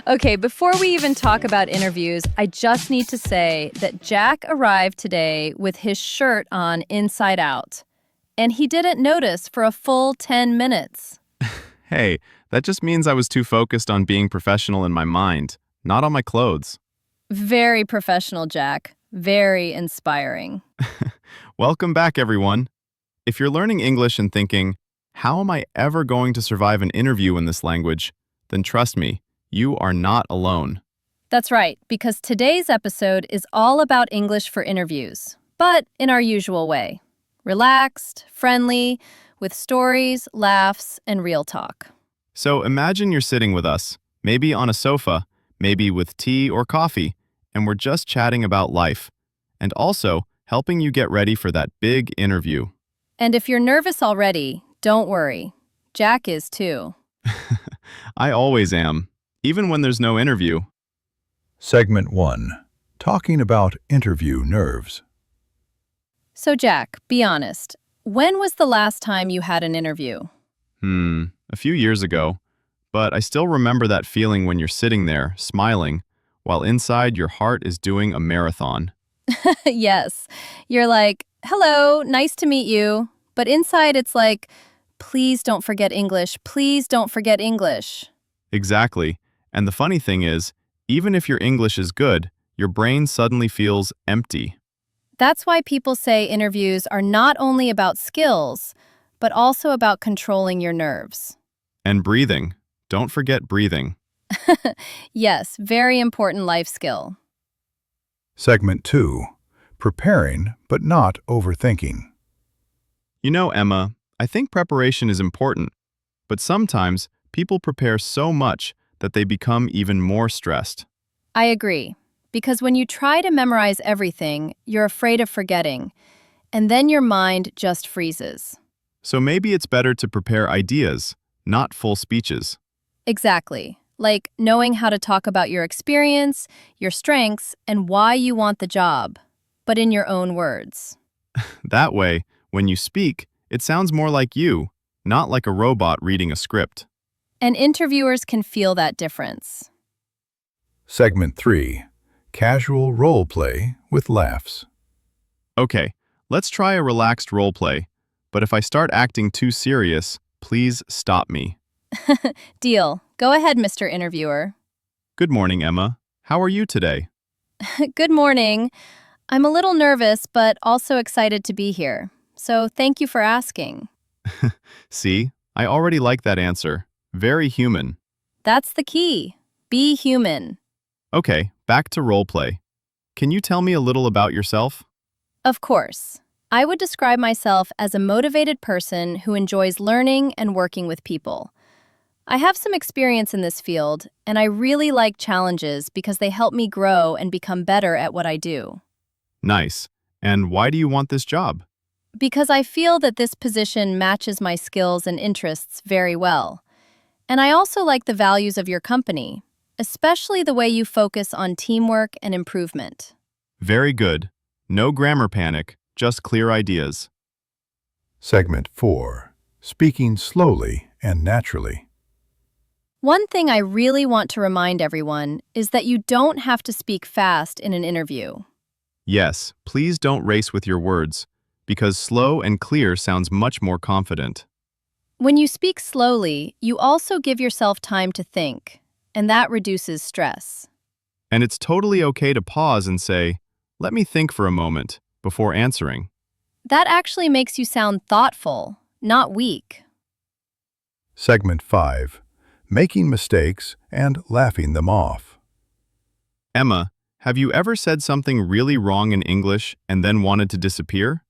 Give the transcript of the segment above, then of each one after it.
Okay, before we even talk about interviews, I just need to say that Jack arrived today with his shirt on inside out, and he didn't notice for a full 10 minutes. Hey, that just means I was too focused on being professional in my mind, not on my clothes. Very professional, Jack. Very inspiring. Welcome back, everyone. If you're learning English and thinking, how am I ever going to survive an interview in this language? Then trust me, you are not alone. That's right, because today's episode is all about English for interviews, but in our usual way. Relaxed, friendly, with stories, laughs, and real talk. So imagine you're sitting with us, maybe on a sofa, maybe with tea or coffee, and we're just chatting about life, and also helping you get ready for that big interview. And if you're nervous already, don't worry. Jack is too. I always am, even when there's no interview. Segment 1. Talking about interview nerves. So Jack, be honest. When was the last time you had an interview? A few years ago, but I still remember that feeling when you're sitting there, smiling, while inside your heart is doing a marathon. Yes. You're like, hello, nice to meet you. But inside it's like, please don't forget English. Please don't forget English. Exactly. And the funny thing is, even if your English is good, your brain suddenly feels empty. That's why people say interviews are not only about skills, but also about controlling your nerves. And breathing. Don't forget breathing. Yes, very important life skill. Segment 2. Preparing but not overthinking. You know, Emma, I think preparation is important, but sometimes people prepare so much that they become even more stressed. I agree, because when you try to memorize everything, you're afraid of forgetting, and then your mind just freezes. So maybe it's better to prepare ideas, not full speeches. Exactly, like knowing how to talk about your experience, your strengths, and why you want the job, but in your own words. That way, when you speak, it sounds more like you, not like a robot reading a script. And interviewers can feel that difference. Segment 3. Casual role play with laughs. Okay, let's try a relaxed role play, but if I start acting too serious, please stop me. Deal. Go ahead, Mr. Interviewer. Good morning, Emma. How are you today? Good morning. I'm a little nervous, but also excited to be here. So thank you for asking. See, I already like that answer. Very human. That's the key. Be human. Okay, back to role play. Can you tell me a little about yourself? Of course. I would describe myself as a motivated person who enjoys learning and working with people. I have some experience in this field, and I really like challenges because they help me grow and become better at what I do. Nice. And why do you want this job? Because I feel that this position matches my skills and interests very well. And I also like the values of your company, especially the way you focus on teamwork and improvement. Very good. No grammar panic, just clear ideas. Segment 4. Speaking slowly and naturally. One thing I really want to remind everyone is that you don't have to speak fast in an interview. Yes, please don't race with your words, because slow and clear sounds much more confident. When you speak slowly, you also give yourself time to think, and that reduces stress. And it's totally okay to pause and say, let me think for a moment, before answering. That actually makes you sound thoughtful, not weak. Segment 5. Making mistakes and laughing them off. Emma, have you ever said something really wrong in English and then wanted to disappear?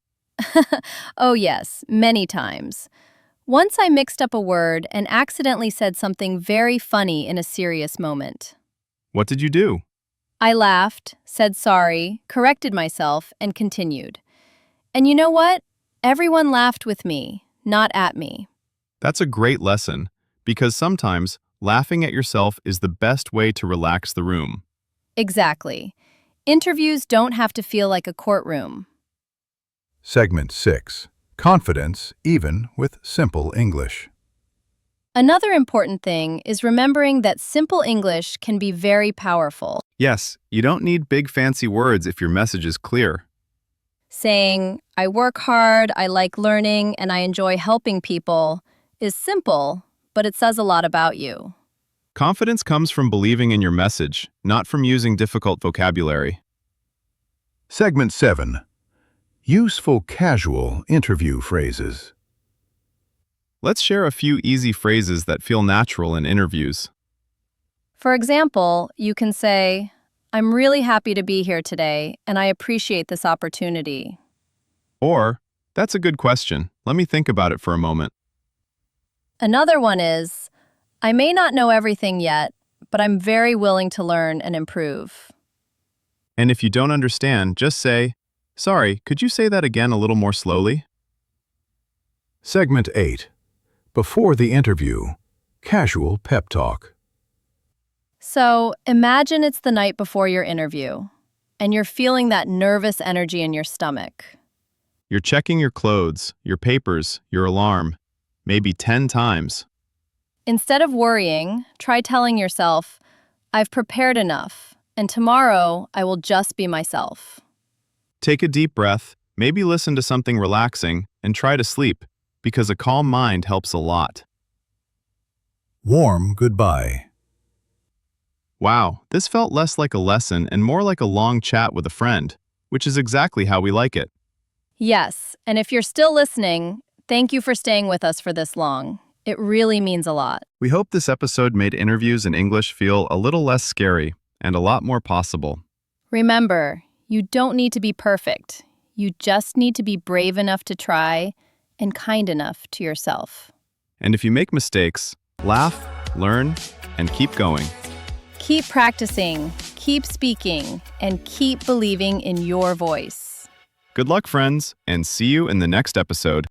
Oh yes, many times. Once I mixed up a word and accidentally said something very funny in a serious moment. What did you do? I laughed, said sorry, corrected myself, and continued. And you know what? Everyone laughed with me, not at me. That's a great lesson, because sometimes laughing at yourself is the best way to relax the room. Exactly. Interviews don't have to feel like a courtroom. Segment 6. Confidence even with simple English. Another important thing is remembering that simple English can be very powerful. Yes, you don't need big fancy words if your message is clear. Saying, I work hard, I like learning, and I enjoy helping people is simple, but it says a lot about you. Confidence comes from believing in your message, not from using difficult vocabulary. Segment 7. Useful casual interview phrases. Let's share a few easy phrases that feel natural in interviews. For example, you can say, I'm really happy to be here today, and I appreciate this opportunity. Or, that's a good question. Let me think about it for a moment. Another one is, I may not know everything yet, but I'm very willing to learn and improve. And if you don't understand, just say, sorry, could you say that again a little more slowly? Segment 8. Before the interview, casual pep talk. So, imagine it's the night before your interview, and you're feeling that nervous energy in your stomach. You're checking your clothes, your papers, your alarm, maybe 10 times. Instead of worrying, try telling yourself, I've prepared enough, and tomorrow I will just be myself. Take a deep breath, maybe listen to something relaxing, and try to sleep, because a calm mind helps a lot. Warm goodbye. Wow, this felt less like a lesson and more like a long chat with a friend, which is exactly how we like it. Yes, and if you're still listening, thank you for staying with us for this long. It really means a lot. We hope this episode made interviews in English feel a little less scary and a lot more possible. Remember, you don't need to be perfect. You just need to be brave enough to try and kind enough to yourself. And if you make mistakes, laugh, learn, and keep going. Keep practicing, keep speaking, and keep believing in your voice. Good luck, friends, and see you in the next episode.